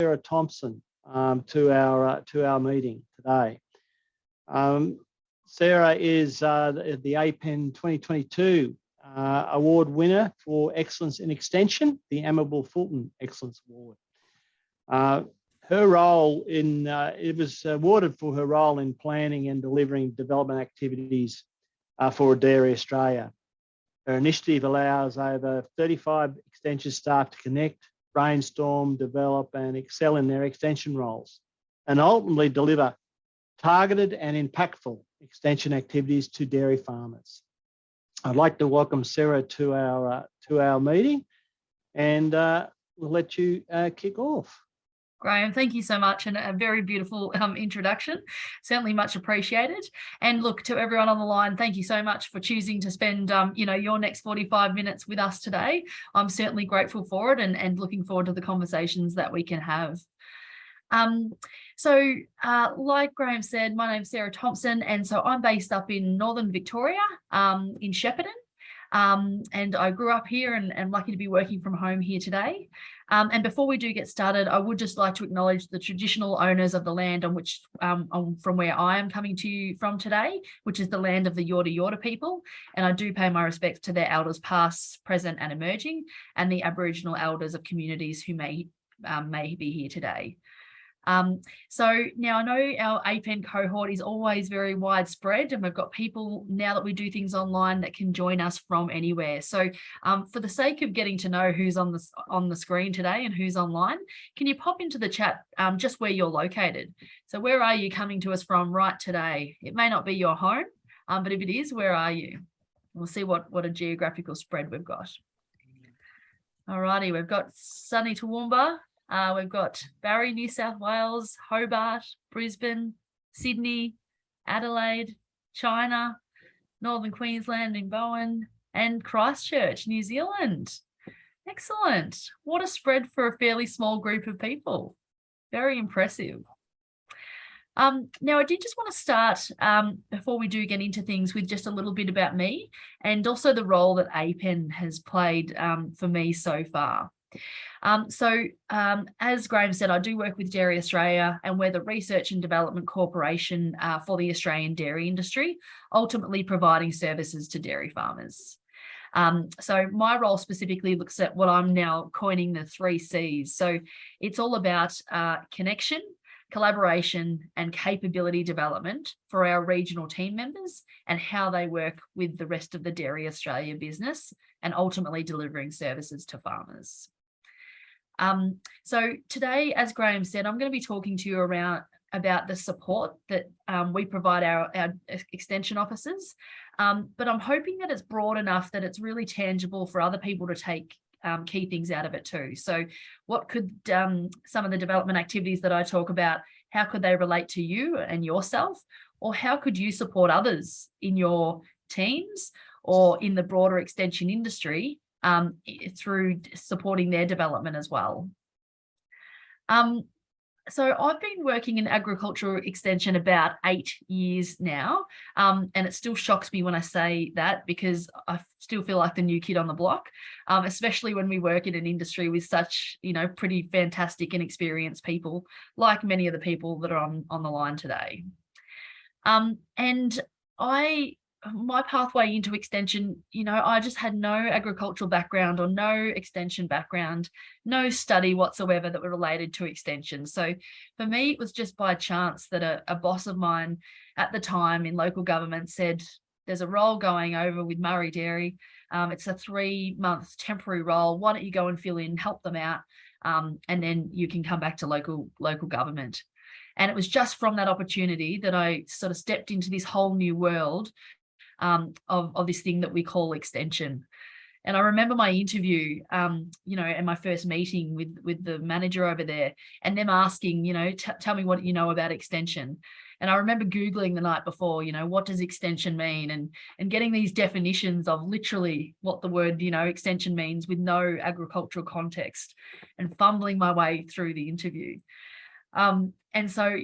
Sarah Thompson to our meeting today. Sarah is the APEN 2022 award winner for excellence in extension, the Amabel Fulton Excellence Award. Her role in it was awarded for her role in planning and delivering development activities for Dairy Australia. Her initiative allows over 35 extension staff to connect, brainstorm, develop and excel in their extension roles and ultimately deliver targeted and impactful extension activities to dairy farmers. I'd like to welcome Sarah to our meeting and we'll let you kick off. Graham, thank you so much, and a very beautiful introduction. Certainly much appreciated. And look, to everyone on the line, thank you so much for choosing to spend your next 45 minutes with us today. I'm certainly grateful for it and looking forward to the conversations that we can have. Like Graham said, my name's Sarah Thompson, and so I'm based up in Northern Victoria, in Shepparton. And I grew up here and am lucky to be working from home here today. And before we do get started, I would just like to acknowledge the traditional owners of the land on which, from where I am coming to you from today, which is the land of the Yorta Yorta people. And I do pay my respects to their elders past, present and emerging, and the Aboriginal elders of communities who may be here today. So now I know our APEN cohort is always very widespread, and we've got people now that we do things online that can join us from anywhere. So for the sake of getting to know who's on the screen today and who's online, can you pop into the chat just where you're located? So where are you coming to us from right today? It may not be your home, but if it is, where are you? We'll see what a geographical spread we've got. All righty, we've got sunny Toowoomba. We've got Barrie, New South Wales, Hobart, Brisbane, Sydney, Adelaide, China, Northern Queensland in Bowen, and Christchurch, New Zealand. Excellent. What a spread for a fairly small group of people. Very impressive. Now, I did just want to start, before we do get into things, with just a little bit about me and also the role that APEN has played for me so far. As Graham said, I do work with Dairy Australia, and we're the research and development corporation for the Australian dairy industry, ultimately providing services to dairy farmers. So my role specifically looks at what I'm now coining the 3 C's. So it's all about connection, collaboration and capability development for our regional team members and how they work with the rest of the Dairy Australia business and ultimately delivering services to farmers. So today, as Graham said, I'm going to be talking to you about the support that we provide our extension officers, but I'm hoping that it's broad enough that it's really tangible for other people to take key things out of it too. So what could some of the development activities that I talk about, how could they relate to you and yourself, or how could you support others in your teams or in the broader extension industry through supporting their development as well. So I've been working in agricultural extension about 8 years now, and it still shocks me when I say that because I still feel like the new kid on the block, especially when we work in an industry with such, pretty fantastic and experienced people, like many of the people that are on the line today. And my pathway into extension, I just had no agricultural background or no extension background, no study whatsoever that were related to extension. So for me, it was just by chance that a boss of mine at the time in local government said, there's a role going over with Murray Dairy. It's a 3-month temporary role. Why don't you go and fill in, help them out, and then you can come back to local government. And it was just from that opportunity that I sort of stepped into this whole new world of this thing that we call extension. And I remember my interview, and my first meeting with the manager over there, and them asking, tell me what you know about extension. And I remember Googling the night before, what does extension mean? And getting these definitions of literally what the word, extension means with no agricultural context, and fumbling my way through the interview. And so,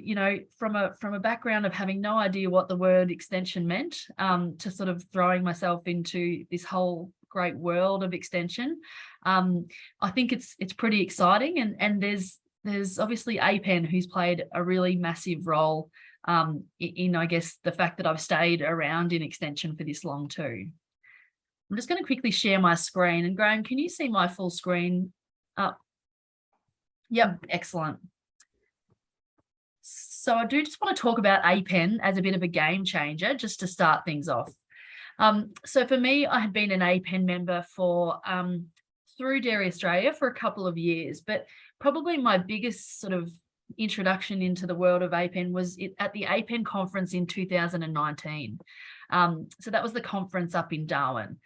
from a background of having no idea what the word extension meant, to sort of throwing myself into this whole great world of extension, I think it's pretty exciting, and there's there's obviously APEN, who's played a really massive role in, I guess, the fact that I've stayed around in Extension for this long too. I'm just going to quickly share my screen. And Graham, can you see my full screen up? Yep, excellent. So I do just want to talk about APEN as a bit of a game changer, just to start things off. So for me, I had been an APEN member for through Dairy Australia for a couple of years, but probably my biggest sort of introduction into the world of APEN was at the APEN conference in 2019. So that was the conference up in Darwin.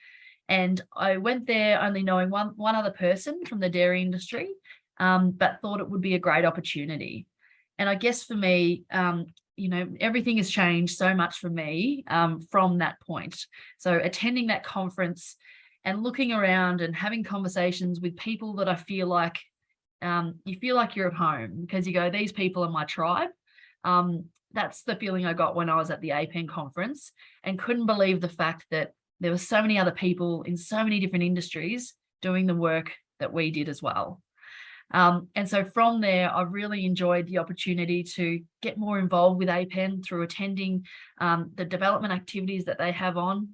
And I went there only knowing one other person from the dairy industry, but thought it would be a great opportunity. And I guess for me, you know, everything has changed so much for me from that point. So attending that conference and looking around and having conversations with people that I feel like you feel like you're at home, because you go, these people are my tribe. That's the feeling I got when I was at the APEN conference, and couldn't believe the fact that there were so many other people in so many different industries doing the work that we did as well. And so from there, I've really enjoyed the opportunity to get more involved with APEN through attending the development activities that they have on.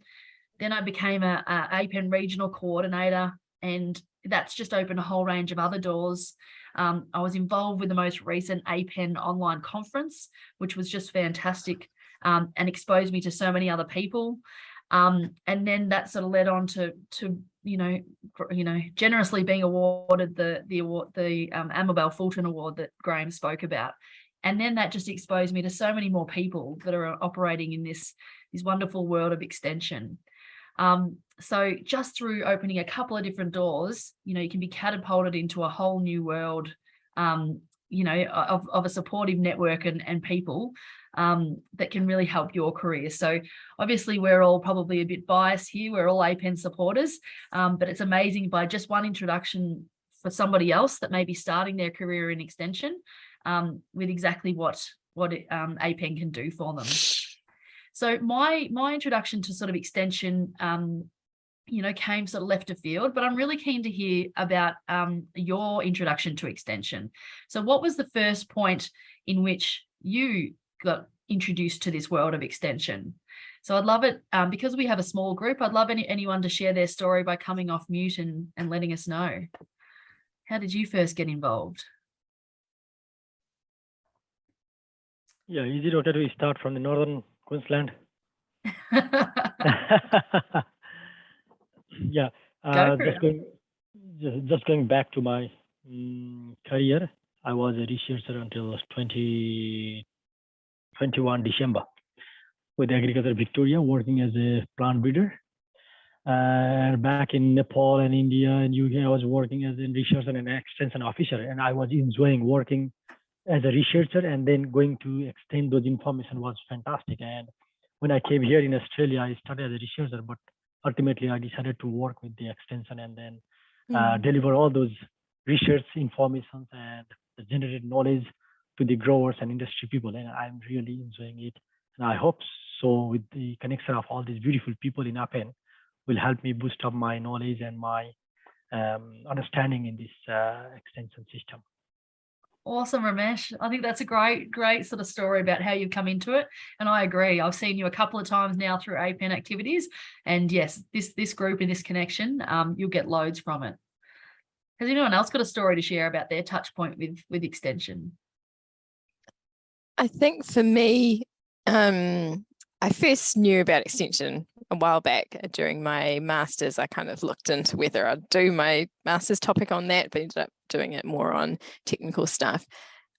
Then I became a APEN regional coordinator, and that's just opened a whole range of other doors. I was involved with the most recent APEN online conference, which was just fantastic, and exposed me to so many other people. And then that sort of led on to you know, generously being awarded the Amabel Fulton Award that Graham spoke about. And then that just exposed me to so many more people that are operating in this wonderful world of extension. So just through opening a couple of different doors, you know, you can be catapulted into a whole new world, you know, of a supportive network and people that can really help your career. So obviously we're all probably a bit biased here. We're all APEN supporters, but it's amazing by just one introduction for somebody else that may be starting their career in extension with exactly what APEN can do for them. So my introduction to sort of extension, you know, came sort of left of field, but I'm really keen to hear about your introduction to extension. So what was the first point in which you got introduced to this world of extension? So I'd love it, because we have a small group, I'd love anyone to share their story by coming off mute and letting us know. How did you first get involved? Yeah, is it okay to start from the northern Queensland? Yeah, just going back to my career, I was a researcher until 2021 December with Agriculture Victoria, working as a plant breeder. Back in Nepal and India and UK, I was working as a researcher and an extension officer, and I was enjoying working as a researcher, and then going to extend those information was fantastic. And when I came here in Australia, I started as a researcher, but ultimately I decided to work with the extension and then deliver all those research information and the generated knowledge to the growers and industry people. And I'm really enjoying it. And I hope so with the connection of all these beautiful people in APEN will help me boost up my knowledge and my understanding in this extension system. Awesome, Ramesh. I think that's a great sort of story about how you've come into it. And I agree. I've seen you a couple of times now through APEN activities. And yes, this group and this connection, you'll get loads from it. Has anyone else got a story to share about their touch point with extension? I think for me, I first knew about extension a while back during my master's. I kind of looked into whether I'd do my master's topic on that, but ended up doing it more on technical stuff.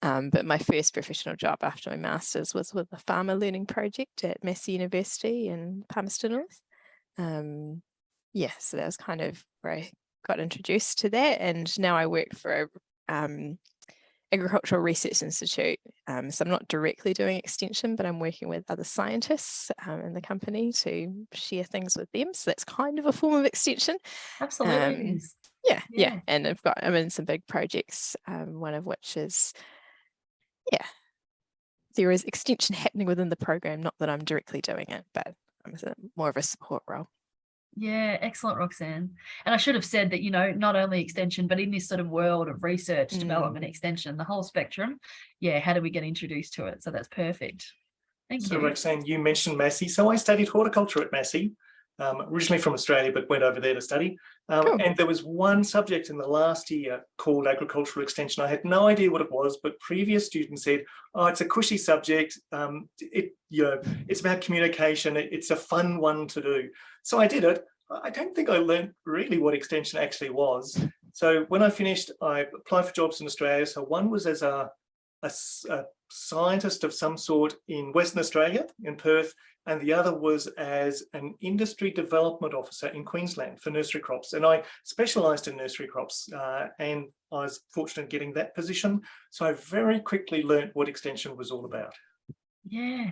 But my first professional job after my master's was with the Farmer Learning Project at Massey University in Palmerston North. Yeah, so that was kind of where I got introduced to that. And now I work for a Agricultural Research Institute. So I'm not directly doing extension, but I'm working with other scientists in the company to share things with them. So that's kind of a form of extension. Absolutely. Yeah. And I'm in some big projects, one of which is, there is extension happening within the program, not that I'm directly doing it, but I'm more of a support role. Yeah, excellent, Roxanne. And I should have said that, not only extension, but in this sort of world of research, development, extension, the whole spectrum. Yeah, how do we get introduced to it? So that's perfect. Thank you. So Roxanne, you mentioned Massey. So I studied horticulture at Massey, originally from Australia, but went over there to study. Cool. And there was one subject in the last year called agricultural extension. I had no idea what it was, but previous students said, oh, it's a cushy subject. It's about communication. It's a fun one to do. So I did it. I don't think I learned really what extension actually was. So when I finished, I applied for jobs in Australia. So one was as a scientist of some sort in Western Australia, in Perth, and the other was as an industry development officer in Queensland for nursery crops. And I specialised in nursery crops, and I was fortunate in getting that position. So I very quickly learnt what extension was all about. Yeah.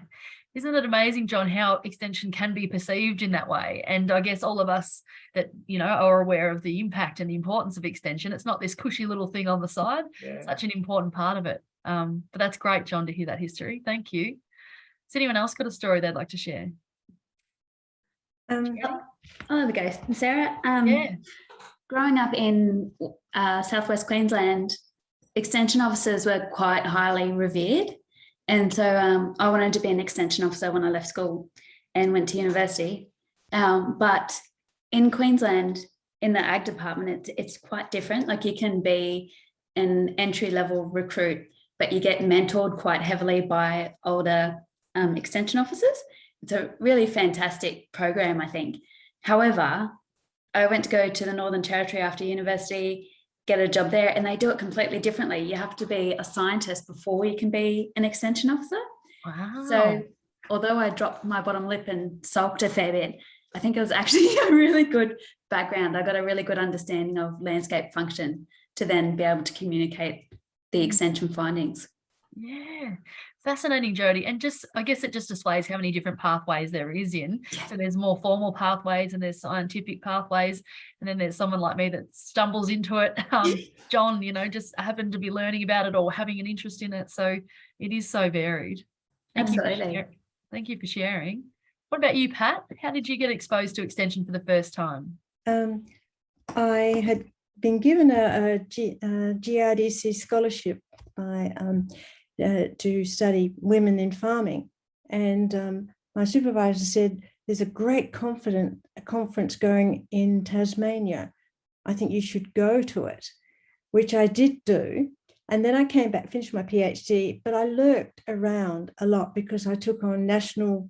Isn't it amazing, John, how extension can be perceived in that way? And I guess all of us that, are aware of the impact and the importance of extension. It's not this cushy little thing on the side, such an important part of it. But that's great, John, to hear that history. Thank you. Has anyone else got a story they'd like to share? There we go. Sarah, Yeah. growing up in southwest Queensland, extension officers were quite highly revered. And so I wanted to be an extension officer when I left school and went to university. But in Queensland, in the ag department, it's quite different. Like, you can be an entry-level recruit, but you get mentored quite heavily by older extension officers. It's a really fantastic program, I think. However, I went to go to the Northern Territory after university, get a job there, and they do it completely differently. You have to be a scientist before you can be an extension officer. Wow. So although I dropped my bottom lip and sulked a fair bit, I think it was actually a really good background. I got a really good understanding of landscape function to then be able to communicate the extension findings. Yeah, fascinating, Jodie. And I guess it just displays how many different pathways there is in. Yeah. So there's more formal pathways and there's scientific pathways. And then there's someone like me that stumbles into it. John, just happened to be learning about it or having an interest in it. So it is so varied. Absolutely. Thank you for sharing. What about you, Pat? How did you get exposed to extension for the first time? I had been given a GRDC scholarship to study women in farming, and my supervisor said, there's a great conference going in Tasmania. I think you should go to it, which I did do. And then I came back, finished my PhD, but I lurked around a lot because I took on national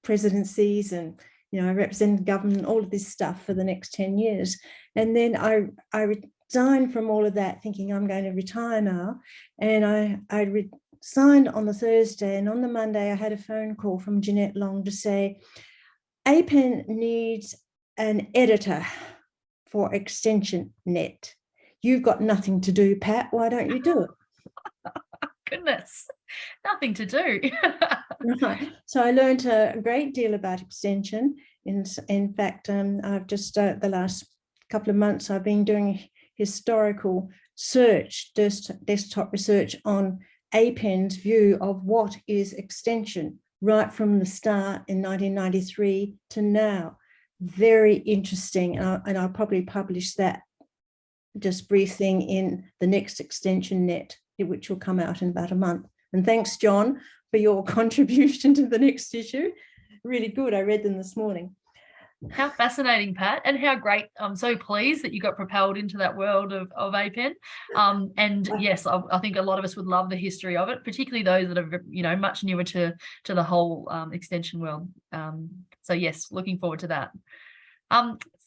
presidencies and I represented government, all of this stuff for the next 10 years. And then I resigned from all of that thinking I'm going to retire now. And I resigned on the Thursday, and on the Monday I had a phone call from Jeannette Long to say, APEN needs an editor for Extension Net. You've got nothing to do, Pat. Why don't you do it? Goodness, nothing to do. Right. So I learned a great deal about extension. In fact, I've just the last couple of months I've been doing historical desktop research on APEN's view of what is extension right from the start in 1993 to now. Very interesting, and I'll probably publish that just brief thing in the next Extension Net, which will come out in about a month. And thanks, John, for your contribution to the next issue. Really good. I read them this morning. How fascinating, Pat, and how great. I'm so pleased that you got propelled into that world of APEN. And yes, I think a lot of us would love the history of it, particularly those that are, much newer to the whole extension world. So yes, looking forward to that.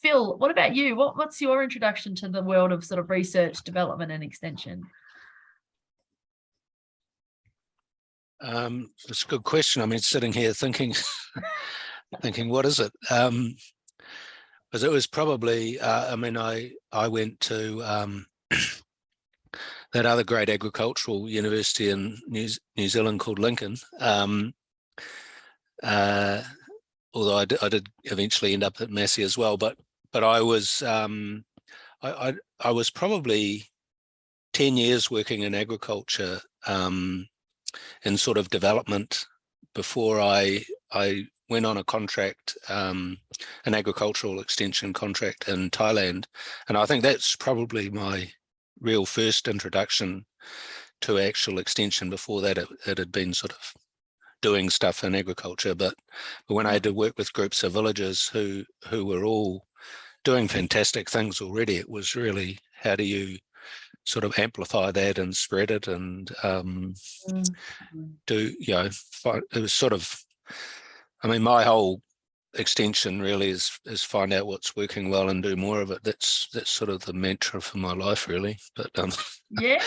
Phil, what about you? What's your introduction to the world of sort of research, development and extension? It's a good question. I mean, sitting here thinking, what is it? Because it was probably, I went to that other great agricultural university in New Zealand called Lincoln. Although I did eventually end up at Massey as well, but I was I was probably 10 years working in agriculture in sort of development before I went on a contract, an agricultural extension contract in Thailand. And I think that's probably my real first introduction to actual extension. Before that, it had been sort of doing stuff in agriculture. But when I had to work with groups of villagers who were all doing fantastic things already, it was really, how do you sort of amplify that and spread it and do, you know, it was sort of, I mean, my whole extension really is find out what's working well and do more of it. That's sort of the mantra for my life, really. But yeah,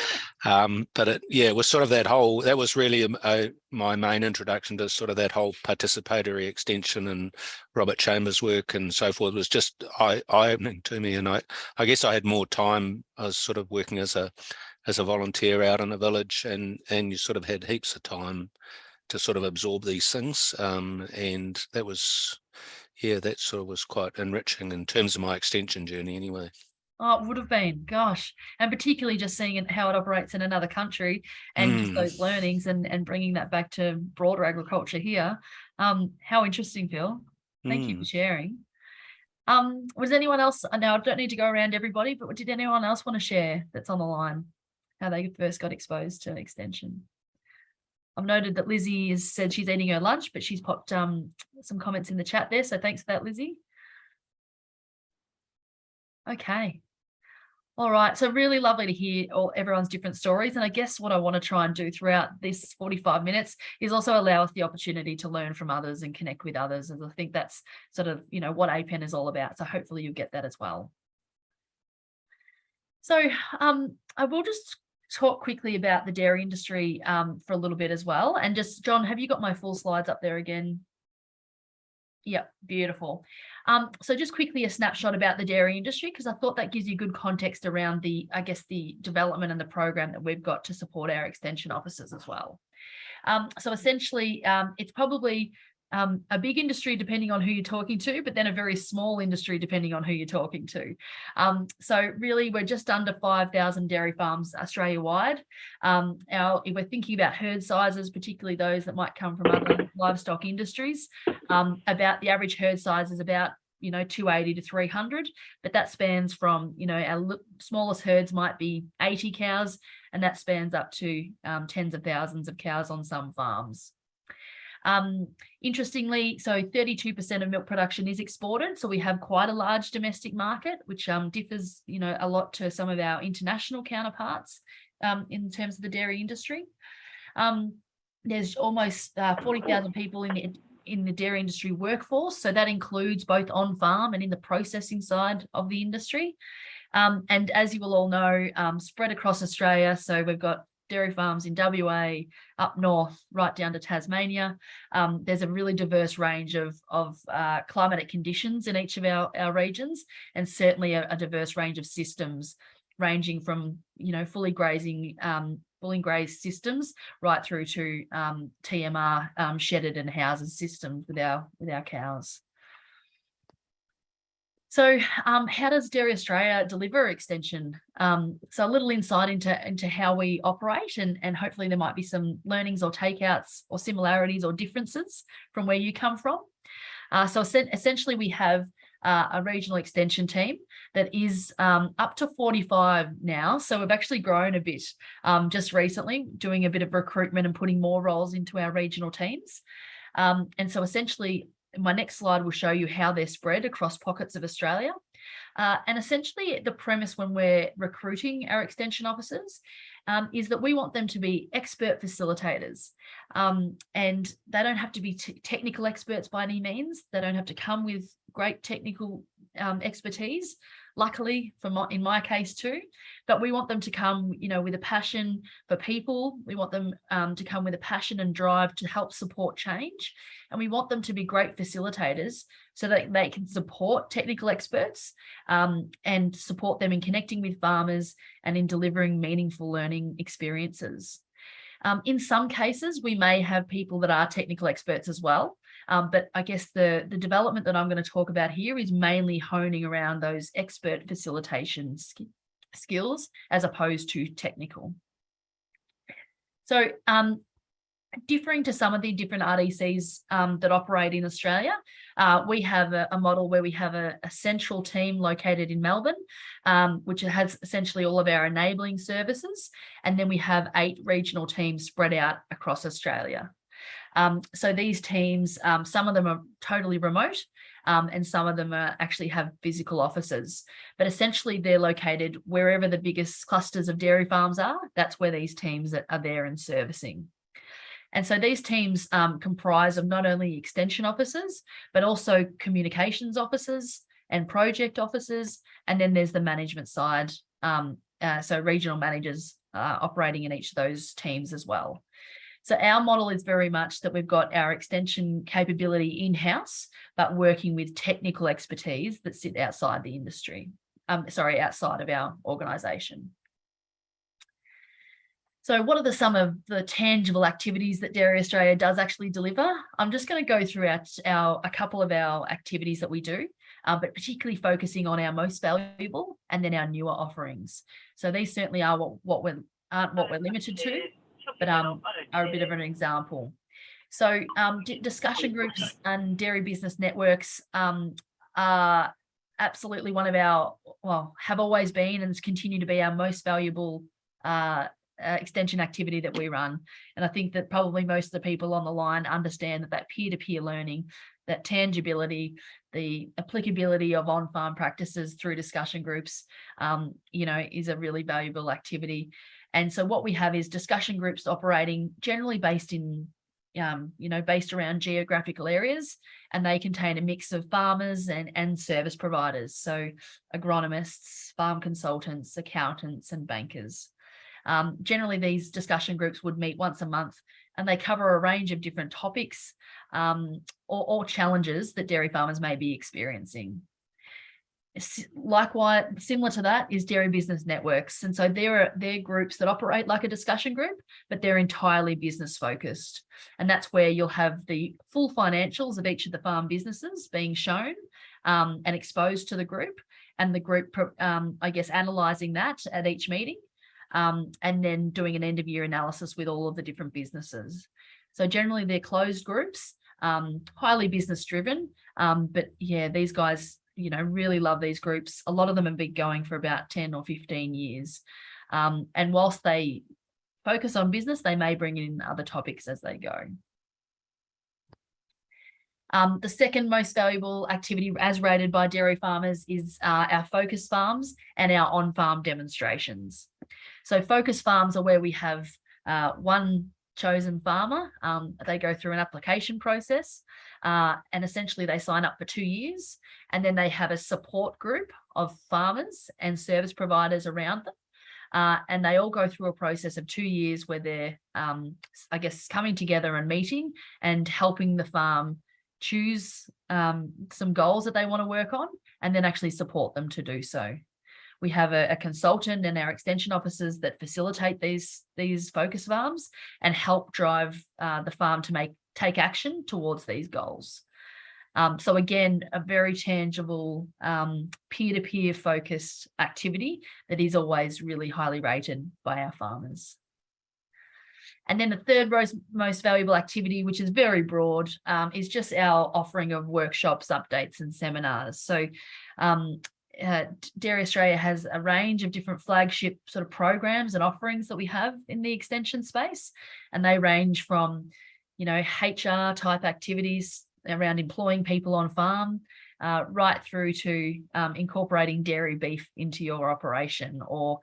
but it was sort of that was really my main introduction to sort of that whole participatory extension, and Robert Chambers' work and so forth was just eye-opening to me. And I guess I had more time. I was sort of working as a volunteer out in a village, and you sort of had heaps of time to sort of absorb these things, and that was, that sort of was quite enriching in terms of my extension journey anyway. Oh, it would have been, gosh, and particularly just seeing how it operates in another country and just those learnings and bringing that back to broader agriculture here. How interesting, Phil. Thank you for sharing. Was anyone else, now I don't need to go around everybody, but did anyone else want to share that's on the line, how they first got exposed to extension? I've noted that Lizzie has said she's eating her lunch, but she's popped some comments in the chat there. So thanks for that, Lizzie. Okay. All right. So really lovely to hear everyone's different stories. And I guess what I want to try and do throughout this 45 minutes is also allow us the opportunity to learn from others and connect with others. And I think that's sort of, what APEN is all about. So hopefully you'll get that as well. So I will just talk quickly about the dairy industry for a little bit as well. And just, John, have you got my full slides up there again? Yep, beautiful. So just quickly a snapshot about the dairy industry, because I thought that gives you good context around the development and the program that we've got to support our extension officers as well. So essentially, it's probably a big industry depending on who you're talking to, but then a very small industry depending on who you're talking to. So really, we're just under 5,000 dairy farms Australia-wide. If we're thinking about herd sizes, particularly those that might come from other livestock industries, about the average herd size is about 280 to 300, but that spans from, our smallest herds might be 80 cows, and that spans up to tens of thousands of cows on some farms. Interestingly, so 32% of milk production is exported. So we have quite a large domestic market, which differs, a lot to some of our international counterparts in terms of the dairy industry. There's almost 40,000 people in the dairy industry workforce. So that includes both on farm and in the processing side of the industry. And as you will all know, spread across Australia. So we've got dairy farms in WA, up north, right down to Tasmania. There's a really diverse range of climatic conditions in each of our regions, and certainly a diverse range of systems, ranging from fully grazing, fully grazed systems right through to TMR shedded and houses systems with our cows. So how does Dairy Australia deliver extension? So a little insight into how we operate, and hopefully there might be some learnings or takeouts or similarities or differences from where you come from. So essentially we have a regional extension team that is up to 45 now. So we've actually grown a bit just recently, doing a bit of recruitment and putting more roles into our regional teams. And so essentially, my next slide will show you how they're spread across pockets of Australia. And essentially the premise when we're recruiting our extension officers is that we want them to be expert facilitators. And they don't have to be technical experts by any means. They don't have to come with great technical expertise, luckily in my case too, but we want them to come, with a passion for people. We want them to come with a passion and drive to help support change. And we want them to be great facilitators so that they can support technical experts and support them in connecting with farmers and in delivering meaningful learning experiences. In some cases, we may have people that are technical experts as well. But I guess the development that I'm going to talk about here is mainly honing around those expert facilitation skills as opposed to technical. So Differing to some of the different RDCs that operate in Australia, we have a model where we have a central team located in Melbourne, which has essentially all of our enabling services. And then we have 8 regional teams spread out across Australia. So these teams, some of them are totally remote, and some of them actually have physical offices. But essentially, they're located wherever the biggest clusters of dairy farms are. That's where these teams are there and servicing. And so these teams comprise of not only extension officers, but also communications officers and project officers. And then there's the management side. So regional managers operating in each of those teams as well. So our model is very much that we've got our extension capability in-house, but working with technical expertise that sit outside the industry, outside of our organisation. So what are some of the tangible activities that Dairy Australia does actually deliver? I'm just going to go through a couple of our activities that we do, but particularly focusing on our most valuable and then our newer offerings. So these certainly are what we're limited to, but are a bit of an example. So discussion groups and dairy business networks are absolutely one of our, have always been and continue to be our most valuable extension activity that we run. And I think that probably most of the people on the line understand that peer-to-peer learning, that tangibility, the applicability of on-farm practices through discussion groups, is a really valuable activity. And so what we have is discussion groups operating generally based in, based around geographical areas, and they contain a mix of farmers and service providers. So agronomists, farm consultants, accountants, and bankers. Generally, these discussion groups would meet once a month, and they cover a range of different topics or challenges that dairy farmers may be experiencing. Likewise, similar to that is dairy business networks. And so they're groups that operate like a discussion group, but they're entirely business focused. And that's where you'll have the full financials of each of the farm businesses being shown and exposed to the group, and the group, analysing that at each meeting. And then doing an end of year analysis with all of the different businesses. So generally they're closed groups, highly business driven. But yeah, these guys, really love these groups. A lot of them have been going for about 10 or 15 years. And whilst they focus on business, they may bring in other topics as they go. The second most valuable activity as rated by dairy farmers is our focus farms and our on-farm demonstrations. So focus farms are where we have one chosen farmer. They go through an application process and essentially they sign up for 2 years, and then they have a support group of farmers and service providers around them. And they all go through a process of 2 years where they're, coming together and meeting and helping the farm choose some goals that they want to work on, and then actually support them to do so. We have a consultant and our extension officers that facilitate these focus farms and help drive the farm to take action towards these goals. So again, a very tangible peer-to-peer focused activity that is always really highly rated by our farmers. And then the third most valuable activity, which is very broad, is just our offering of workshops, updates, and seminars. So Dairy Australia has a range of different flagship sort of programs and offerings that we have in the extension space, and they range from, HR type activities around employing people on farm, right through to incorporating dairy beef into your operation, or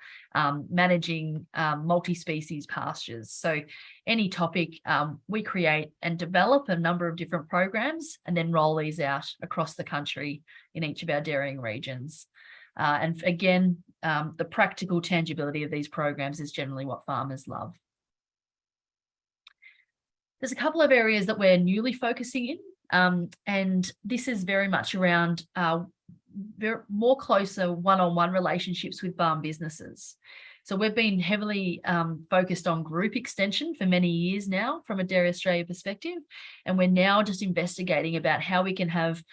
managing multi-species pastures. So any topic, we create and develop a number of different programs and then roll these out across the country in each of our dairying regions. And again, the practical tangibility of these programs is generally what farmers love. There's a couple of areas that we're newly focusing in. And this is very much around more closer one-on-one relationships with farm businesses. So we've been heavily focused on group extension for many years now from a Dairy Australia perspective, and we're now just investigating about how we can have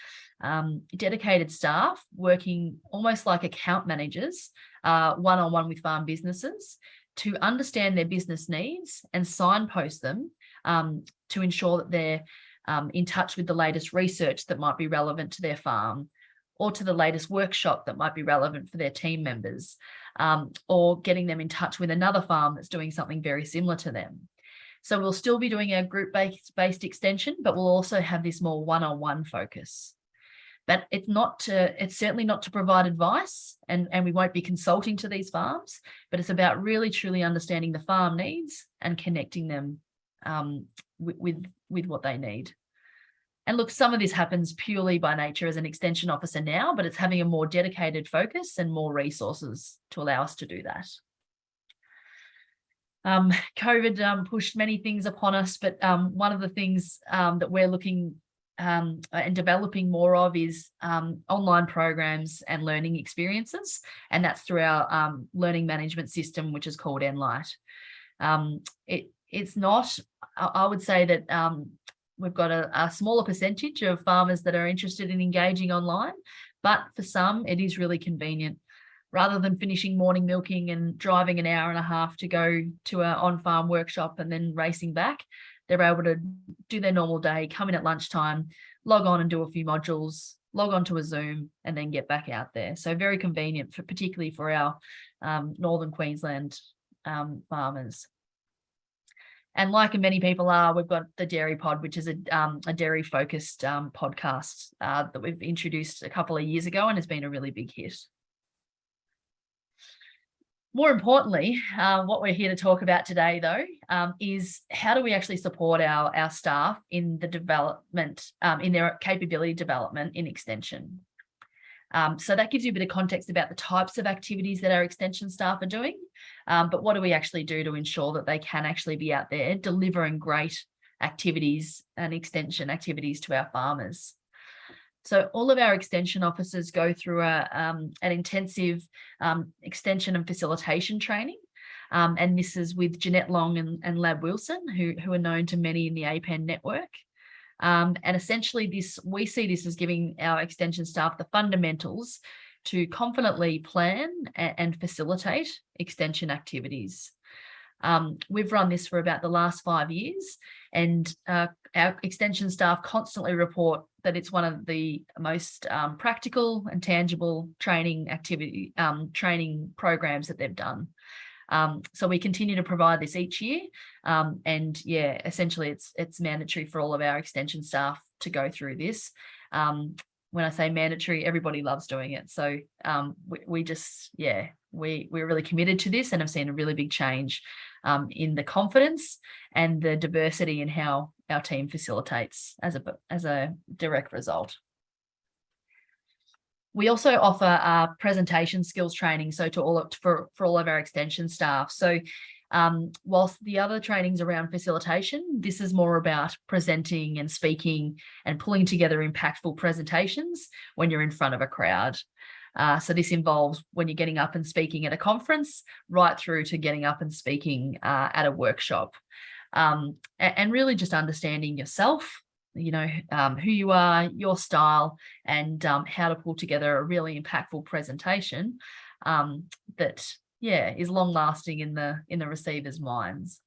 dedicated staff working almost like account managers one-on-one with farm businesses to understand their business needs and signpost them to ensure that they're in touch with the latest research that might be relevant to their farm, or to the latest workshop that might be relevant for their team members, or getting them in touch with another farm that's doing something very similar to them. So we'll still be doing our group-based extension, but we'll also have this more one-on-one focus. But it's certainly not to provide advice, and we won't be consulting to these farms, but it's about really truly understanding the farm needs and connecting them with what they need. And look, some of this happens purely by nature as an extension officer now, but it's having a more dedicated focus and more resources to allow us to do that. COVID pushed many things upon us, but one of the things that we're looking and developing more of is online programs and learning experiences, and that's through our learning management system, which is called Enlight. It's not, I would say that we've got a smaller percentage of farmers that are interested in engaging online, but for some it is really convenient. Rather than finishing morning milking and driving an hour and a half to go to an on-farm workshop and then racing back, they're able to do their normal day, come in at lunchtime, log on and do a few modules, log on to a Zoom, and then get back out there. So very convenient, particularly for our Northern Queensland farmers. And like many people are, we've got the Dairy Pod, which is a dairy-focused podcast that we've introduced a couple of years ago and has been a really big hit. More importantly, what we're here to talk about today, though, is how do we actually support our staff in the development, in their capability development in extension. So that gives you a bit of context about the types of activities that our extension staff are doing, but what do we actually do to ensure that they can actually be out there delivering great activities and extension activities to our farmers. So all of our extension officers go through an intensive extension and facilitation training. And this is with Jeannette Long and Lab Wilson, who are known to many in the APEN network. And essentially we see this as giving our extension staff the fundamentals to confidently plan and facilitate extension activities. We've run this for about the last 5 years, and our extension staff constantly report that it's one of the most practical and tangible training programs that they've done. So we continue to provide this each year, and yeah, essentially it's mandatory for all of our extension staff to go through this. When I say mandatory, everybody loves doing it. So we're really committed to this and have seen a really big change in the confidence and the diversity in how our team facilitates as a direct result. We also offer presentation skills training, so for all of our extension staff. So whilst the other training's around facilitation, this is more about presenting and speaking and pulling together impactful presentations when you're in front of a crowd. So this involves when you're getting up and speaking at a conference, right through to getting up and speaking at a workshop, and really just understanding yourself, who you are, your style, and how to pull together a really impactful presentation that is long lasting in the receiver's minds.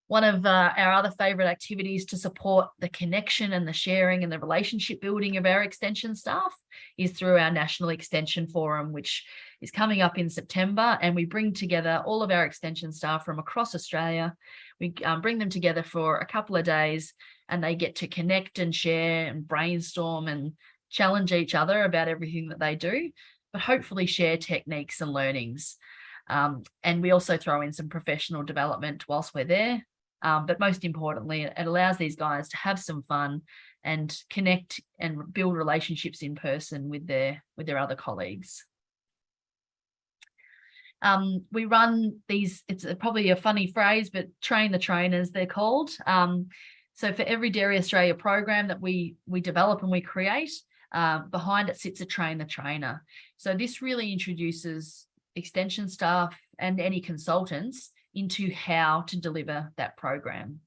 One of our other favourite activities to support the connection and the sharing and the relationship building of our extension staff is through our National Extension Forum, which is coming up in September, and we bring together all of our extension staff from across Australia. We bring them together for a couple of days, and they get to connect and share and brainstorm and challenge each other about everything that they do, but hopefully share techniques and learnings. And we also throw in some professional development whilst we're there. But most importantly, it allows these guys to have some fun and connect and build relationships in person with their other colleagues. We run these, it's probably a funny phrase, but train the trainers, they're called. So for every Dairy Australia program that we develop and we create, behind it sits a train the trainer. So this really introduces extension staff and any consultants into how to deliver that program.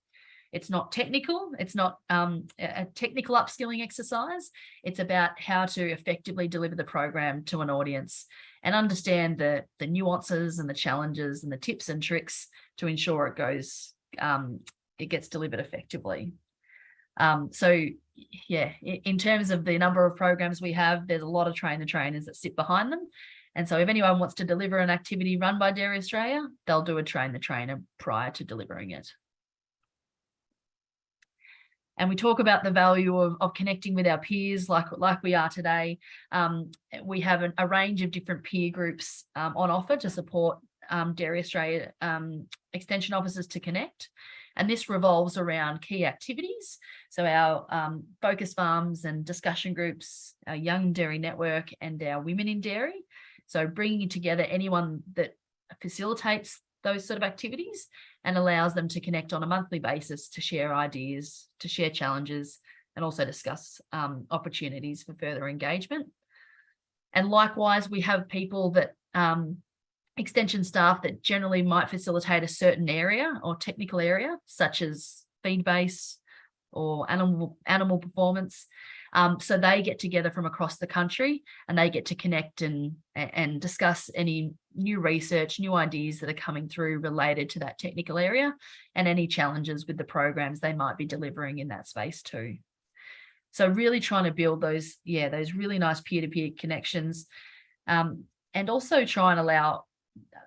It's not technical. It's not a technical upskilling exercise. It's about how to effectively deliver the program to an audience and understand the nuances and the challenges and the tips and tricks to ensure it gets delivered effectively. So yeah, in terms of the number of programs we have, there's a lot of train the trainers that sit behind them. And so if anyone wants to deliver an activity run by Dairy Australia, they'll do a train the trainer prior to delivering it. And we talk about the value of connecting with our peers like we are today. We have a range of different peer groups on offer to support Dairy Australia extension officers to connect. And this revolves around key activities. So our focus farms and discussion groups, our Young Dairy Network and our Women in Dairy. So bringing together anyone that facilitates those sort of activities and allows them to connect on a monthly basis to share ideas, to share challenges, and also discuss opportunities for further engagement. And likewise, we have people that extension staff that generally might facilitate a certain area or technical area, such as feed base or animal performance. So they get together from across the country and they get to connect and discuss any new research, new ideas that are coming through related to that technical area and any challenges with the programs they might be delivering in that space too. So really trying to build those really nice peer-to-peer connections, and also try and allow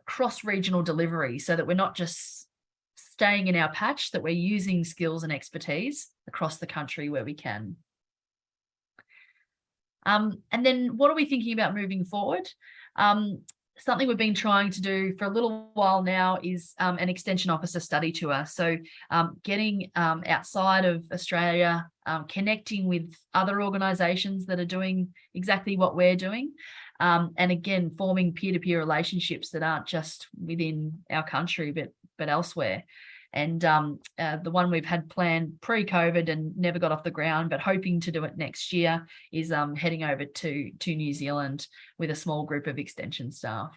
cross-regional delivery so that we're not just staying in our patch, that we're using skills and expertise across the country where we can. And then what are we thinking about moving forward? Something we've been trying to do for a little while now is an extension officer study tour. So getting outside of Australia, connecting with other organisations that are doing exactly what we're doing. And again, forming peer-to-peer relationships that aren't just within our country, but elsewhere. And the one we've had planned pre-COVID and never got off the ground, but hoping to do it next year, is heading over to New Zealand with a small group of extension staff.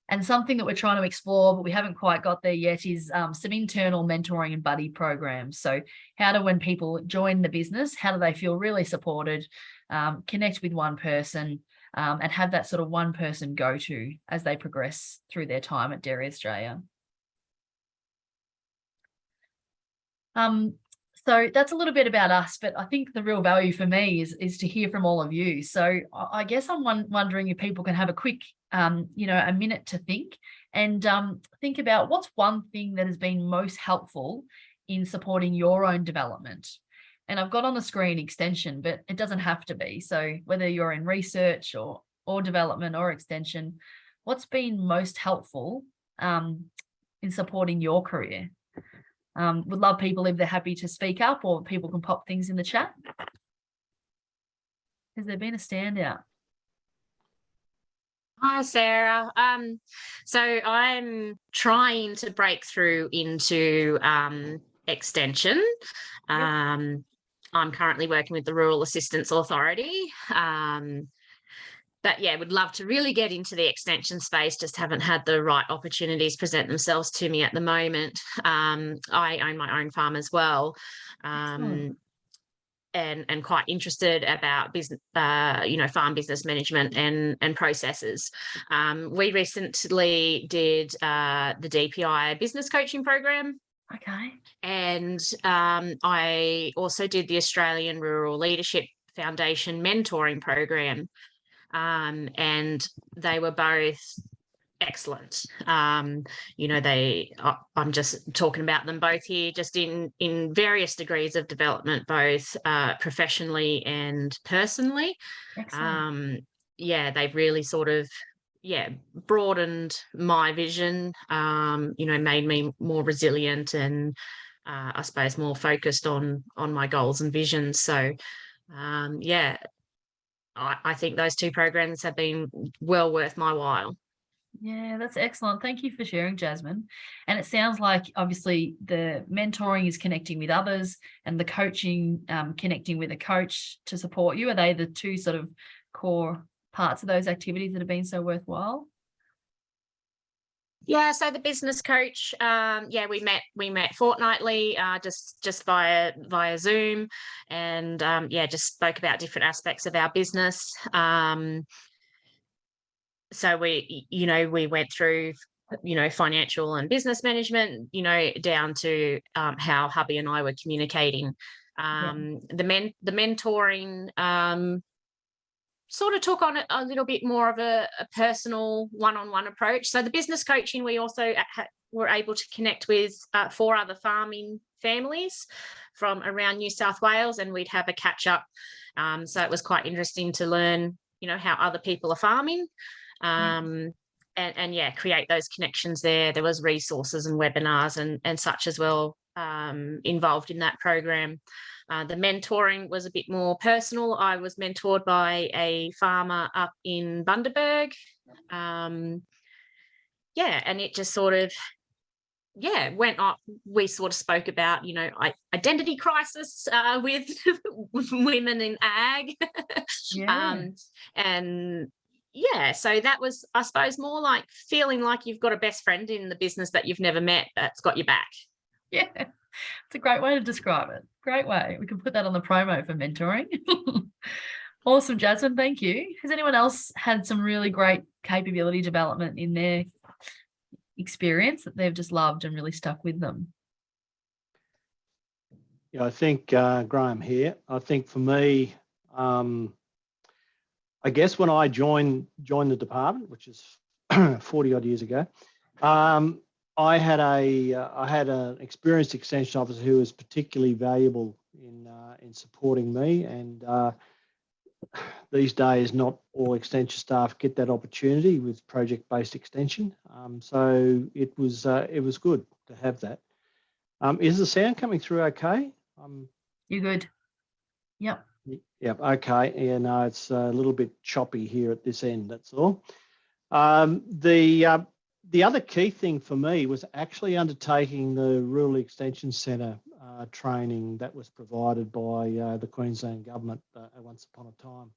And something that we're trying to explore, but we haven't quite got there yet, is some internal mentoring and buddy programs. So when people join the business, how do they feel really supported, connect with one person, and have that sort of one person go-to as they progress through their time at Dairy Australia. So that's a little bit about us, but I think the real value for me is to hear from all of you. So I guess I'm wondering if people can have a quick, a minute to think and think about what's one thing that has been most helpful in supporting your own development. And I've got on the screen extension, but it doesn't have to be. So whether you're in research or development or extension, what's been most helpful in supporting your career? Would love people if they're happy to speak up, or people can pop things in the chat. Has there been a standout? Hi, Sarah. So I'm trying to break through into extension. I'm currently working with the Rural Assistance Authority. But yeah, would love to really get into the extension space, just haven't had the right opportunities present themselves to me at the moment. I own my own farm as well. And quite interested about business, farm business management and processes. We recently did the DPI business coaching program. Okay. And I also did the Australian Rural Leadership Foundation mentoring program. And they were both excellent. I'm just talking about them both here, just in various degrees of development, both professionally and personally. Excellent. They've really sort of broadened my vision, made me more resilient and I suppose more focused on my goals and visions. So I think those two programs have been well worth my while. Yeah, that's excellent. Thank you for sharing, Jasmine. And it sounds like obviously the mentoring is connecting with others and the coaching, connecting with a coach to support you. Are they the two sort of core parts of those activities that have been so worthwhile? Yeah, so the business coach, we met fortnightly, just via Zoom, and just spoke about different aspects of our business. So we went through, financial and business management, down to how hubby and I were communicating. The mentoring sort of took on a little bit more of a personal one-on-one approach. So the business coaching, we also were able to connect with 4 other farming families from around New South Wales, and we'd have a catch up. So it was quite interesting to learn, how other people are farming, and create those connections there. There was resources and webinars and such as well involved in that program. The mentoring was a bit more personal. I was mentored by a farmer up in Bundaberg. And it just sort of, went up. We sort of spoke about, identity crisis with women in ag. So that was, I suppose, more like feeling like you've got a best friend in the business that you've never met that's got your back. Yeah, it's a great way to describe it. Great way. We can put that on the promo for mentoring. Awesome, Jasmine. Thank you. Has anyone else had some really great capability development in their experience that they've just loved and really stuck with them? Yeah, I think Graham here. I think for me, I guess when I joined the department, which is 40 odd years ago, I had an experienced extension officer who was particularly valuable in supporting me, and these days not all extension staff get that opportunity with project-based extension. So it was good to have that. Is the sound coming through okay? You're good. Yep. Yep. Okay. Yeah. No, it's a little bit choppy here at this end. That's all. The other key thing for me was actually undertaking the Rural Extension Centre training that was provided by the Queensland Government once upon a time.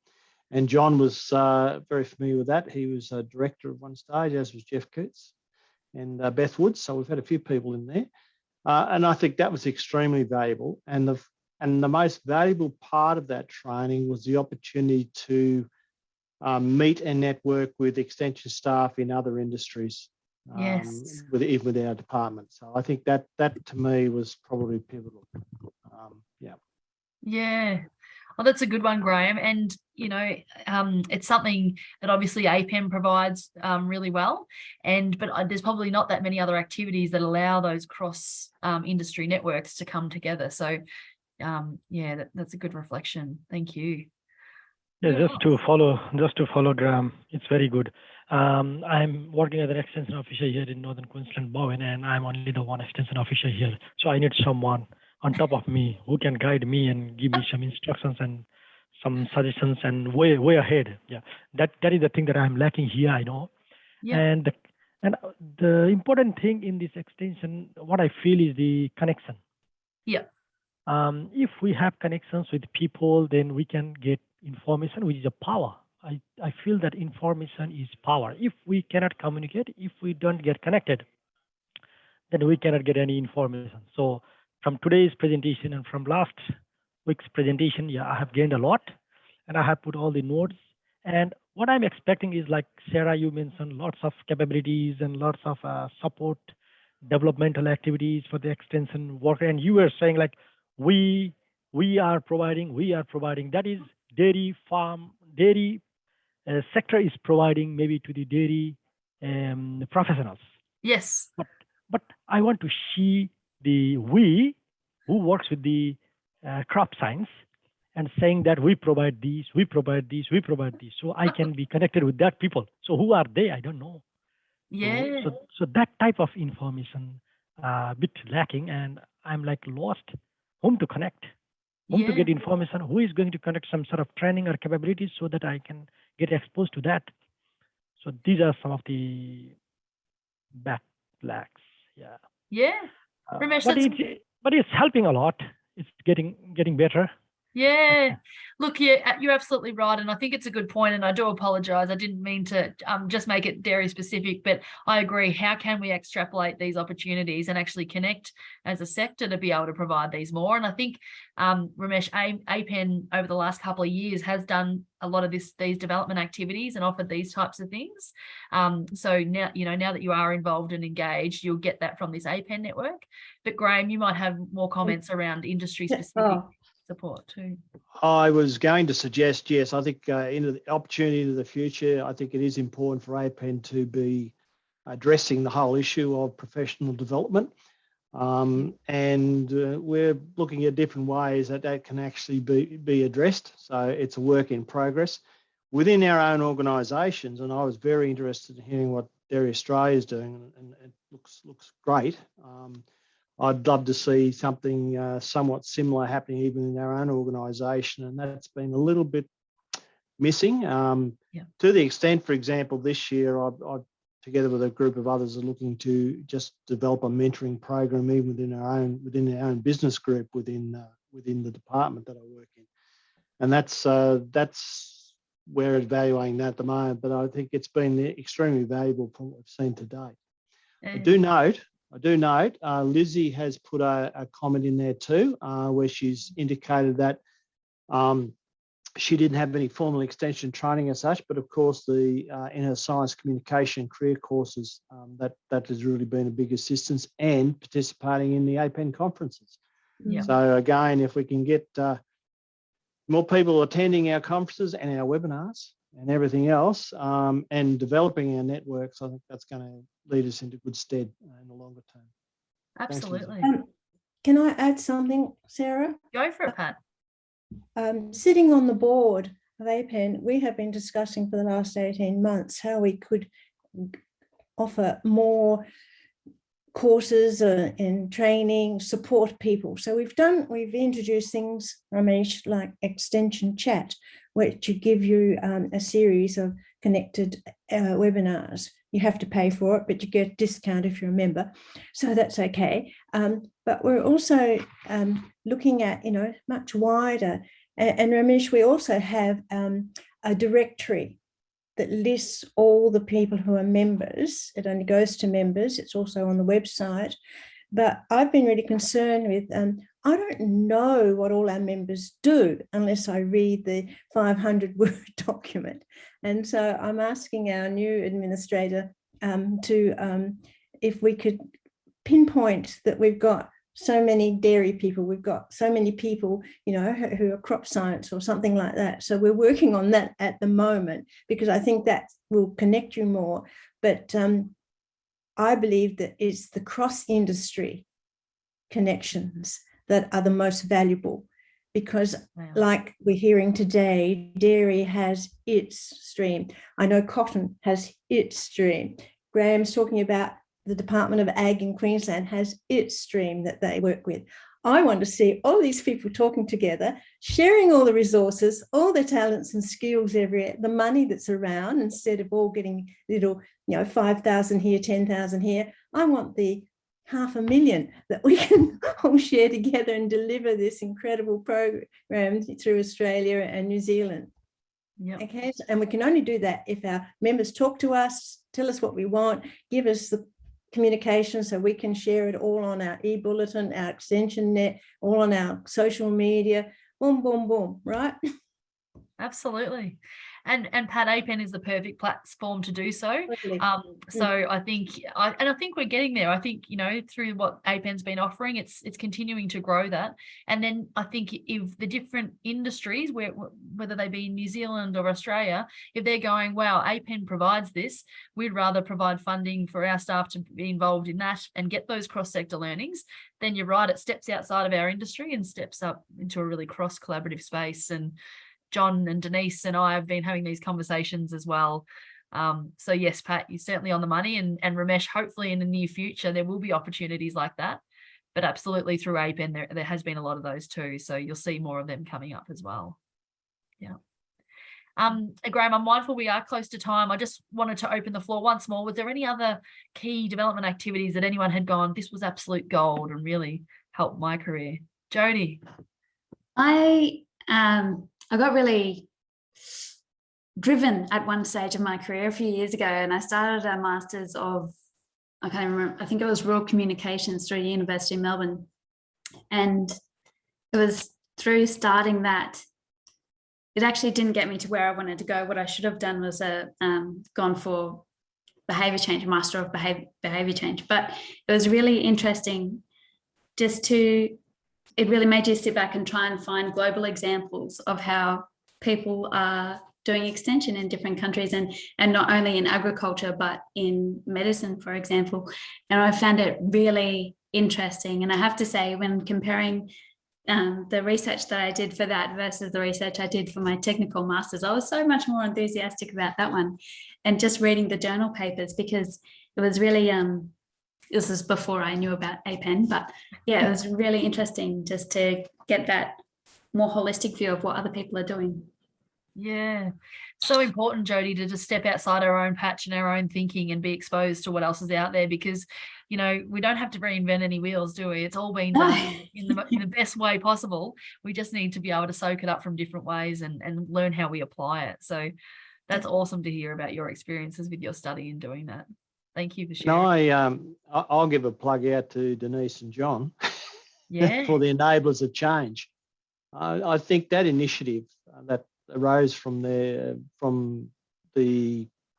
And John was very familiar with that. He was a director at one stage, as was Jeff Coots and Beth Woods. So we've had a few people in there. And I think that was extremely valuable. And the most valuable part of that training was the opportunity to meet and network with extension staff in other industries. Yes. Even with our department. So I think that to me was probably pivotal. Yeah. Well, that's a good one, Graham. And, it's something that obviously APEN provides really well. But there's probably not that many other activities that allow those cross industry networks to come together. So, that's a good reflection. Thank you. Yeah, just to follow Graham, it's very good. I'm working as an extension officer here in Northern Queensland, Bowen, and I'm only the one extension officer here. So I need someone on top of me who can guide me and give me some instructions and some suggestions and way ahead. Yeah, that is the thing that I'm lacking here, I know. Yeah. And the important thing in this extension, what I feel is the connection. Yeah. If we have connections with people, then we can get information, which is a power. I feel that information is power. If we cannot communicate, if we don't get connected, then we cannot get any information. So from today's presentation and from last week's presentation, I have gained a lot, and I have put all the notes. And what I'm expecting is, like Sarah, you mentioned lots of capabilities and lots of support, developmental activities for the extension worker. And you were saying like, we are providing, that is dairy sector is providing maybe to the dairy professionals. Yes. But I want to see we who works with the crop science and saying that we provide these. So I can be connected with that people. So who are they? I don't know. Yeah. So that type of information a bit lacking, and I'm like lost whom to connect. To get information, who is going to conduct some sort of training or capabilities so that I can get exposed to that. So these are some of the backlags. Yeah. Ramesh, but it's helping a lot. It's getting better. Yeah, look, you're absolutely right. And I think it's a good point. And I do apologize. I didn't mean to just make it dairy specific, but I agree. How can we extrapolate these opportunities and actually connect as a sector to be able to provide these more? And I think, Ramesh, APEN over the last couple of years has done a lot of these development activities and offered these types of things. So now, now that you are involved and engaged, you'll get that from this APEN network. But Graham, you might have more comments around industry specific support too. I was going to suggest, yes, I think into the opportunity into the future, I think it is important for APEN to be addressing the whole issue of professional development. And we're looking at different ways that can actually be addressed. So it's a work in progress within our own organisations. And I was very interested in hearing what Dairy Australia is doing, and it looks great. I'd love to see something somewhat similar happening even in our own organisation, and that's been a little bit missing. To the extent, for example, this year I've together with a group of others are looking to just develop a mentoring program even within our own business group within the department that I work in, and that's we're evaluating that at the moment. But I think it's been extremely valuable from what we've seen to date. I do note, Lizzie has put a comment in there too, where she's indicated that she didn't have any formal extension training as such, but of course in her science communication career courses, that has really been a big assistance, and participating in the APEN conferences. Yeah. So again, if we can get more people attending our conferences and our webinars and everything else, and developing our networks, I think that's going to lead us into good stead in the longer term. Absolutely. Can I add something, Sarah? Go for it, Pat. Sitting on the board of APEN, we have been discussing for the last 18 months how we could offer more courses and training, support people. So we've introduced things, Ramesh, like Extension Chat, which give you a series of connected webinars. You have to pay for it, but you get a discount if you're a member. So that's okay. But we're also looking at, much wider. And Ramesh, we also have a directory that lists all the people who are members. It only goes to members. It's also on the website. But I've been really concerned with, I don't know what all our members do unless I read the 500-word document. And so I'm asking our new administrator if we could pinpoint that we've got so many dairy people, we've got so many people, who are crop science or something like that. So we're working on that at the moment, because I think that will connect you more. But I believe that it's the cross-industry connections that are the most valuable, because like we're hearing today, dairy has its stream. I know cotton has its stream. Graham's talking about the Department of Ag in Queensland has its stream that they work with. I want to see all these people talking together, sharing all the resources, all their talents and skills everywhere, the money that's around, instead of all getting little, 5,000 here, 10,000 here. I want the 500,000 that we can all share together and deliver this incredible program through Australia and New Zealand. Yep. Okay, and we can only do that if our members talk to us, tell us what we want, give us the communication so we can share it all on our e-bulletin, our extension net, all on our social media, boom, boom, boom, right? Absolutely. And Pat, APEN is the perfect platform to do so. Totally. So I think we're getting there. I think, through what APEN's been offering, it's continuing to grow that. And then I think if the different industries, whether they be in New Zealand or Australia, if they're going, wow, APEN provides this, we'd rather provide funding for our staff to be involved in that and get those cross-sector learnings, then you're right, it steps outside of our industry and steps up into a really cross-collaborative space. And John and Denise and I have been having these conversations as well. So yes, Pat, you're certainly on the money, and Ramesh, hopefully in the near future, there will be opportunities like that, but absolutely through APEN, there has been a lot of those too. So you'll see more of them coming up as well. Yeah. Graham, I'm mindful we are close to time. I just wanted to open the floor once more. Was there any other key development activities that anyone had gone, this was absolute gold and really helped my career? Jody. I I got really driven at one stage of my career a few years ago, and I started a master's of, I can't remember, I think it was rural communications through University of Melbourne. And it was through starting that, it actually didn't get me to where I wanted to go. What I should have done was gone for behaviour change, a master of behaviour change. But it was really interesting just to, it really made you sit back and try and find global examples of how people are doing extension in different countries, and not only in agriculture, but in medicine, for example. And I found it really interesting. And I have to say, when comparing the research that I did for that versus the research I did for my technical masters, I was so much more enthusiastic about that one. And just reading the journal papers, because it was really, this was before I knew about APEN, but yeah, it was really interesting just to get that more holistic view of what other people are doing. Yeah, so important, Jodie, to just step outside our own patch and our own thinking and be exposed to what else is out there, because, you know, we don't have to reinvent any wheels, do we? It's all been done in the best way possible. We just need to be able to soak it up from different ways and learn how we apply it. So that's awesome to hear about your experiences with your study in doing that. Thank you for sharing. And I'll give a plug out to Denise and John Yeah. for the enablers of change. I think that initiative that arose from the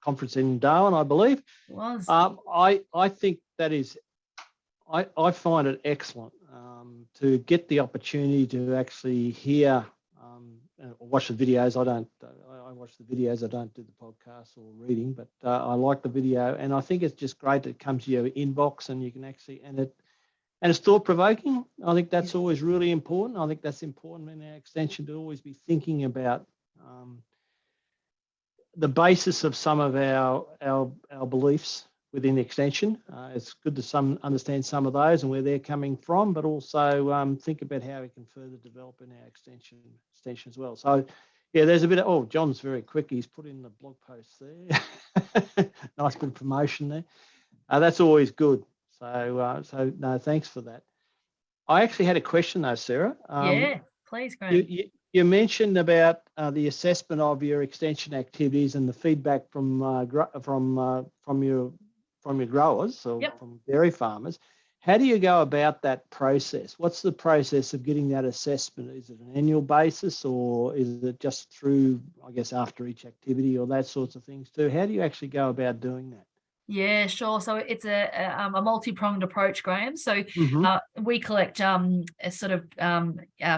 conference in Darwin, I believe. It was. I think that is, I find it excellent to get the opportunity to actually hear or watch the videos. I watch the videos. I don't do the podcasts or reading, but I like the video, and I think it's just great that it comes to your inbox and you can actually, and it's thought provoking. I think that's always really important. I think that's important in our extension, to always be thinking about the basis of some of our beliefs within extension. It's good to understand some of those and where they're coming from, but also think about how we can further develop in our extension as well. So yeah, there's a bit of, John's very quick. He's put in the blog post there. Nice bit of promotion there. That's always good. So no, thanks for that. I actually had a question though, Sarah. Yeah, please, Graham. You mentioned about the assessment of your extension activities and the feedback from your growers or from dairy farmers. How do you go about that process? What's the process of getting that assessment? Is it an annual basis, or is it just through, I guess, after each activity or that sorts of things too? How do you actually go about doing that? Yeah, sure. So it's a multi-pronged approach, Graham. So we collect a sort of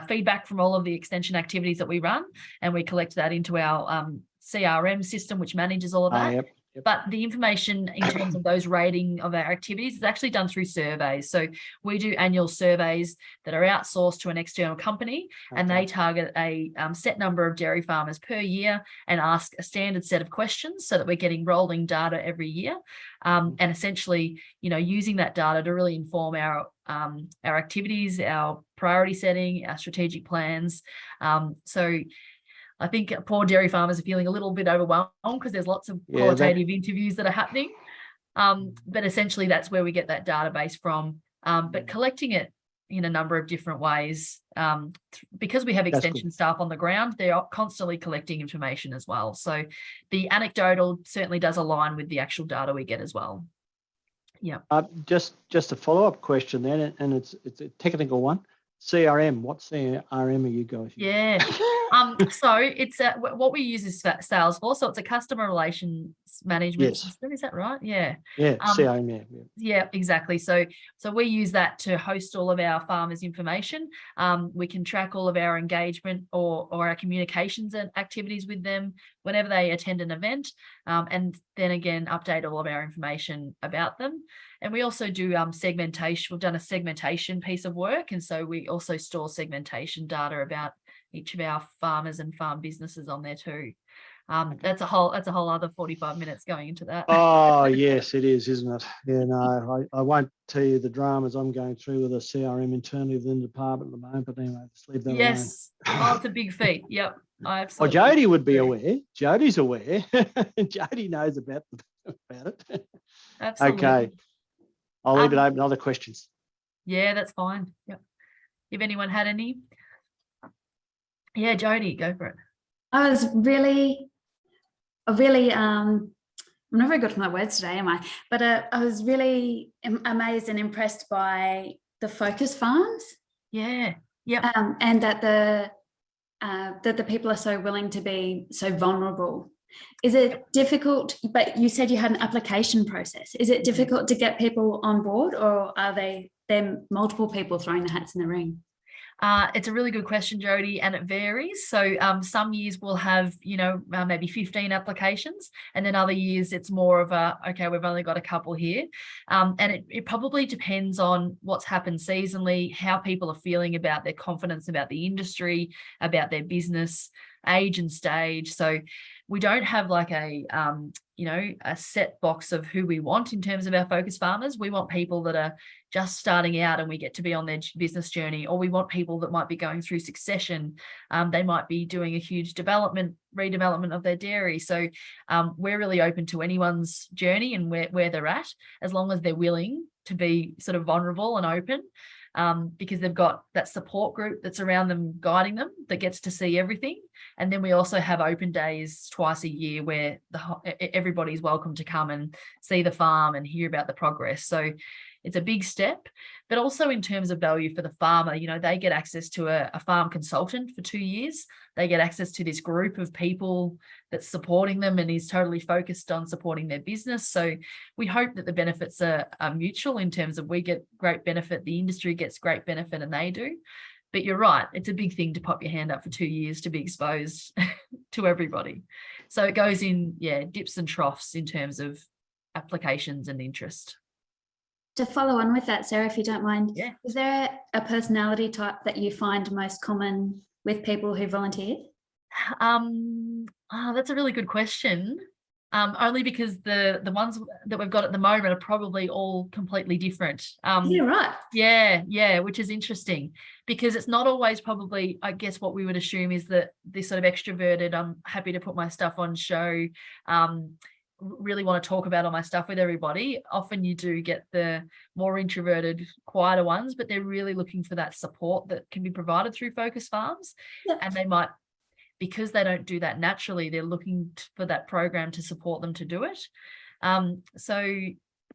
feedback from all of the extension activities that we run, and we collect that into our CRM system, which manages all of that. Yep. But the information in terms of those rating of our activities is actually done through surveys. So we do annual surveys that are outsourced to an external company, and they target a set number of dairy farmers per year and ask a standard set of questions so that we're getting rolling data every year. And essentially, you know, using that data to really inform our activities, our priority setting, our strategic plans. So I think poor dairy farmers are feeling a little bit overwhelmed because there's lots of qualitative interviews that are happening. But essentially that's where we get that database from. But collecting it in a number of different ways, because we have extension staff on the ground, they're constantly collecting information as well. So the anecdotal certainly does align with the actual data we get as well. Yeah. Just a follow-up question then, and it's a technical one. CRM, what CRM are you guys using? Yeah. So it's what we use is Salesforce. So it's a customer relations management system. Is that right? Yeah. Yeah, CRM. Yeah, exactly. So we use that to host all of our farmers' information. We can track all of our engagement or our communications and activities with them whenever they attend an event, and then again update all of our information about them. And we also do segmentation. We've done a segmentation piece of work, and so we also store segmentation data about each of our farmers and farm businesses on there too. That's a whole other 45 minutes going into that. Oh yes, it is, isn't it? Yeah, no, I won't tell you the dramas I'm going through with a CRM internally within the department at the moment, but anyway, just leave that alone. Oh, it's a big feat. Yep. Well, Jodie would be aware. Jodie's aware. Jodie knows about it. Absolutely. Okay. I'll leave it open. Other questions? Yeah, that's fine. Yep. If anyone had any. Yeah, Jodie, go for it. I was really, I'm not very good with my words today, am I? But I was really amazed and impressed by the focus farms. Yeah, yeah. And that the people are so willing to be so vulnerable. Is it difficult? But you said you had an application process. Is it difficult to get people on board, or are there multiple people throwing their hats in the ring? It's a really good question, Jodie, and it varies. So some years we'll have, maybe 15 applications, and then other years it's more of okay, we've only got a couple here. And it probably depends on what's happened seasonally, how people are feeling about their confidence about the industry, about their business, age and stage. So we don't have like a set box of who we want in terms of our focus farmers. We want people that are just starting out and we get to be on their business journey, or we want people that might be going through succession. They might be doing a huge redevelopment of their dairy. So we're really open to anyone's journey and where they're at, as long as they're willing to be sort of vulnerable and open. Because they've got that support group that's around them, guiding them, that gets to see everything. And then we also have open days twice a year where everybody's welcome to come and see the farm and hear about the progress. So it's a big step, but also in terms of value for the farmer, they get access to a farm consultant for 2 years. They get access to this group of people that's supporting them and is totally focused on supporting their business. So we hope that the benefits are mutual in terms of we get great benefit, the industry gets great benefit, and they do. But you're right, it's a big thing to pop your hand up for 2 years to be exposed to everybody. So it goes in, dips and troughs in terms of applications and interest. To follow on with that, Sarah, if you don't mind, Yeah. Is there a personality type that you find most common with people who volunteer? That's a really good question. Only because the ones that we've got at the moment are probably all completely different. Yeah, right. Yeah, which is interesting, because it's not always probably, I guess what we would assume is that this sort of extroverted, I'm happy to put my stuff on show, really want to talk about all my stuff with everybody. Often you do get the more introverted, quieter ones, but they're really looking for that support that can be provided through focus farms. Yep. And they might, because they don't do that naturally, they're looking for that program to support them to do it. So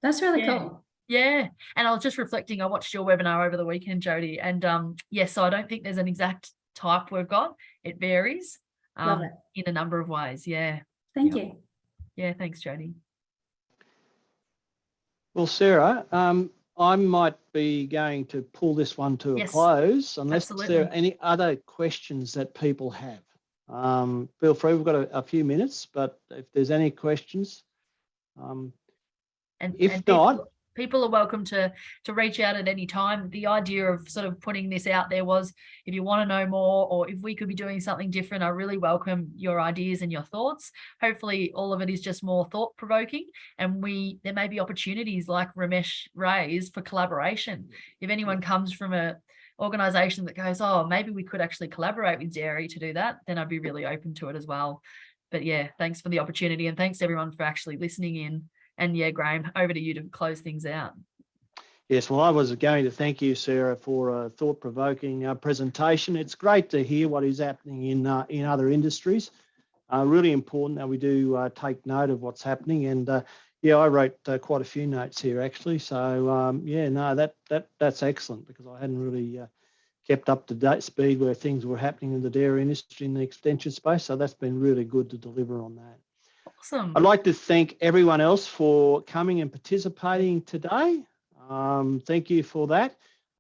that's really cool. Yeah. And I was just reflecting, I watched your webinar over the weekend, Jodie, and so I don't think there's an exact type we've got. It varies in a number of ways. Yeah. Thank you. Yeah, thanks, Jodie. Well, Sarah, I might be going to pull this one to a close, unless there are any other questions that people have. Feel free, we've got a few minutes, but if there's any questions, if not, people are welcome to reach out at any time. The idea of sort of putting this out there was, if you want to know more, or if we could be doing something different, I really welcome your ideas and your thoughts. Hopefully all of it is just more thought provoking, and there may be opportunities like Ramesh raised for collaboration. If anyone comes from a organisation that goes, oh, maybe we could actually collaborate with dairy to do that, then I'd be really open to it as well. But yeah, thanks for the opportunity, and thanks everyone for actually listening in. And yeah, Graham, over to you to close things out. Yes, well, I was going to thank you, Sarah, for a thought-provoking presentation. It's great to hear what is happening in other industries. Really important that we do take note of what's happening. And I wrote quite a few notes here actually. So that's excellent, because I hadn't really kept up to date speed where things were happening in the dairy industry in the extension space. So that's been really good to deliver on that. Awesome. I'd like to thank everyone else for coming and participating today. Thank you for that.